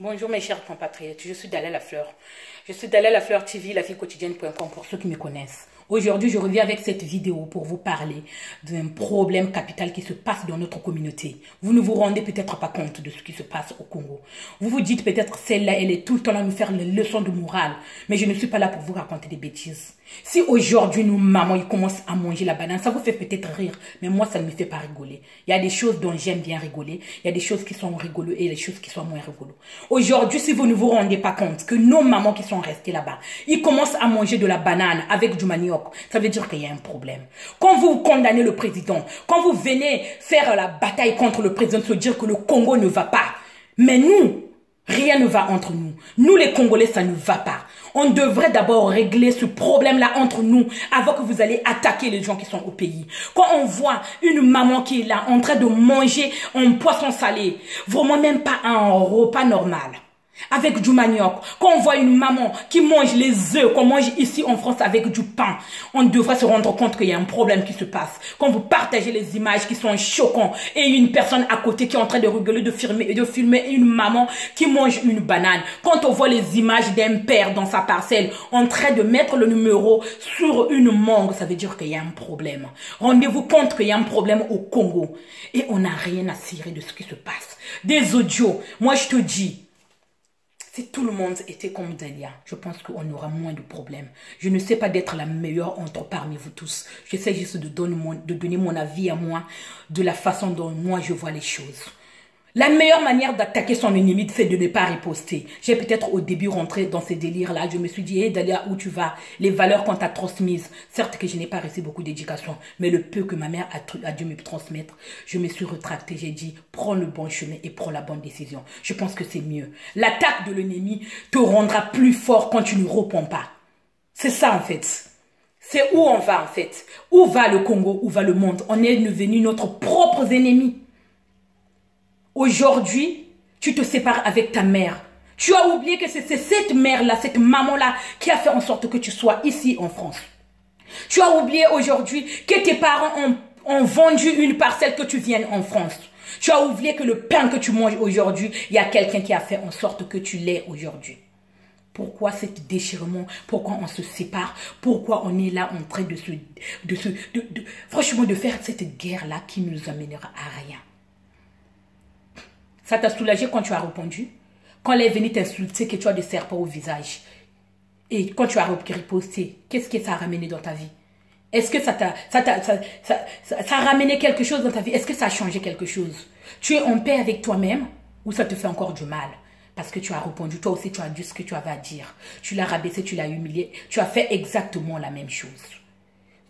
Bonjour mes chers compatriotes, je suis Dalia Lafleur. Je suis Dalia Lafleur TV, la fille quotidienne.com pour ceux qui me connaissent. Aujourd'hui, je reviens avec cette vidéo pour vous parler d'un problème capital qui se passe dans notre communauté. Vous ne vous rendez peut-être pas compte de ce qui se passe au Congo. Vous vous dites peut-être celle-là, elle est tout le temps là à nous faire les leçons de morale. Mais je ne suis pas là pour vous raconter des bêtises. Si aujourd'hui, nos mamans, ils commencent à manger la banane, ça vous fait peut-être rire. Mais moi, ça ne me fait pas rigoler. Il y a des choses dont j'aime bien rigoler. Il y a des choses qui sont rigolo et des choses qui sont moins rigolo. Aujourd'hui, si vous ne vous rendez pas compte que nos mamans qui sont restées là-bas, ils commencent à manger de la banane avec du manioc, ça veut dire qu'il y a un problème. Quand vous condamnez le président, quand vous venez faire la bataille contre le président, se dire que le Congo ne va pas. Mais nous, rien ne va entre nous. Nous, les Congolais, ça ne va pas. On devrait d'abord régler ce problème-là entre nous avant que vous allez attaquer les gens qui sont au pays. Quand on voit une maman qui est là en train de manger un poisson salé, vraiment même pas un repas normal, avec du manioc, quand on voit une maman qui mange les œufs qu'on mange ici en France avec du pain, on devrait se rendre compte qu'il y a un problème qui se passe. Quand vous partagez les images qui sont choquantes et une personne à côté qui est en train de rigoler, de filmer une maman qui mange une banane. Quand on voit les images d'un père dans sa parcelle en train de mettre le numéro sur une mangue, ça veut dire qu'il y a un problème. Rendez-vous compte qu'il y a un problème au Congo et on n'a rien à cirer de ce qui se passe. Des audios, moi je te dis, si tout le monde était comme Dalia, je pense qu'on aura moins de problèmes. Je ne sais pas d'être la meilleure entre parmi vous tous. J'essaie juste de donner mon avis à moi, de la façon dont moi je vois les choses. La meilleure manière d'attaquer son ennemi, c'est de ne pas riposter. J'ai peut-être au début rentré dans ces délires-là. Je me suis dit, hey Dalia, où tu vas? Les valeurs qu'on t'a transmises. Certes que je n'ai pas reçu beaucoup d'éducation, mais le peu que ma mère a dû me transmettre, je me suis retractée. J'ai dit, prends le bon chemin et prends la bonne décision. Je pense que c'est mieux. L'attaque de l'ennemi te rendra plus fort quand tu ne réponds pas. C'est ça en fait. C'est où on va en fait. Où va le Congo? Où va le monde? On est devenu notre propre ennemi. Aujourd'hui, tu te sépares avec ta mère. Tu as oublié que c'est cette mère-là, cette maman-là qui a fait en sorte que tu sois ici en France. Tu as oublié aujourd'hui que tes parents ont vendu une parcelle que tu viennes en France. Tu as oublié que le pain que tu manges aujourd'hui, il y a quelqu'un qui a fait en sorte que tu l'aies aujourd'hui. Pourquoi cet déchirement? Pourquoi on se sépare? Pourquoi on est là en train franchement, de faire cette guerre-là qui ne nous amènera à rien? Ça t'a soulagé quand tu as répondu? Quand elle est venue t'insulter que tu as des serpents au visage? Et quand tu as riposté, qu'est-ce que ça a ramené dans ta vie? Est-ce que ça a ramené quelque chose dans ta vie? Est-ce que ça a changé quelque chose? Tu es en paix avec toi-même ou ça te fait encore du mal? Parce que tu as répondu, toi aussi tu as dit ce que tu avais à dire. Tu l'as rabaissé, tu l'as humilié. Tu as fait exactement la même chose.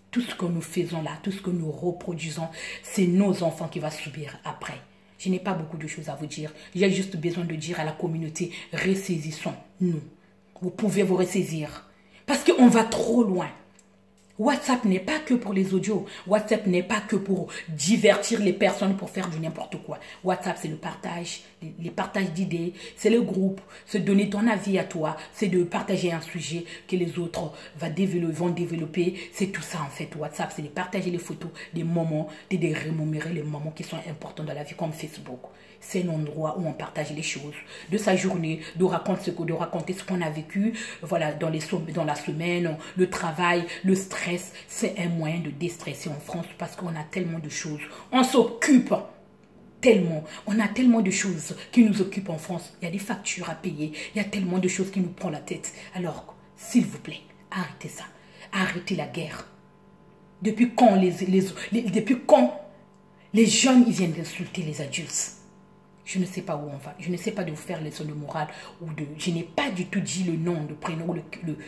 Tout ce que nous faisons là, tout ce que nous reproduisons, c'est nos enfants qui vont subir après. Je n'ai pas beaucoup de choses à vous dire. J'ai juste besoin de dire à la communauté, ressaisissons-nous. Vous pouvez vous ressaisir. Parce qu'on va trop loin. WhatsApp n'est pas que pour les audios. WhatsApp n'est pas que pour divertir les personnes, pour faire du n'importe quoi. WhatsApp, c'est le partage, les partages d'idées, c'est le groupe, c'est donner ton avis à toi, c'est de partager un sujet que les autres vont développer. C'est tout ça en fait. WhatsApp, c'est de partager les photos, des moments, de remémorer les moments qui sont importants dans la vie, comme Facebook. C'est un endroit où on partage les choses de sa journée, de raconter ce qu'on a vécu, voilà, dans la semaine, le travail, le stress. C'est un moyen de déstresser en France parce qu'on a tellement de choses. On s'occupe tellement. On a tellement de choses qui nous occupent en France. Il y a des factures à payer. Il y a tellement de choses qui nous prennent la tête. Alors, s'il vous plaît, arrêtez ça. Arrêtez la guerre. Depuis quand les jeunes ils viennent d'insulter les adultes? Je ne sais pas où on va. Je ne sais pas de vous faire leçon de morale je n'ai pas du tout dit le nom, le prénom,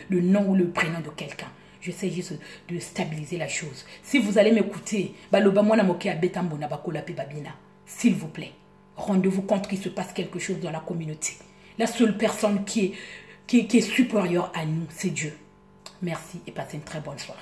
le nom ou le prénom de quelqu'un. J'essaie juste de stabiliser la chose. Si vous allez m'écouter, s'il vous plaît, rendez-vous compte qu'il se passe quelque chose dans la communauté. La seule personne qui est supérieure à nous, c'est Dieu. Merci et passez une très bonne soirée.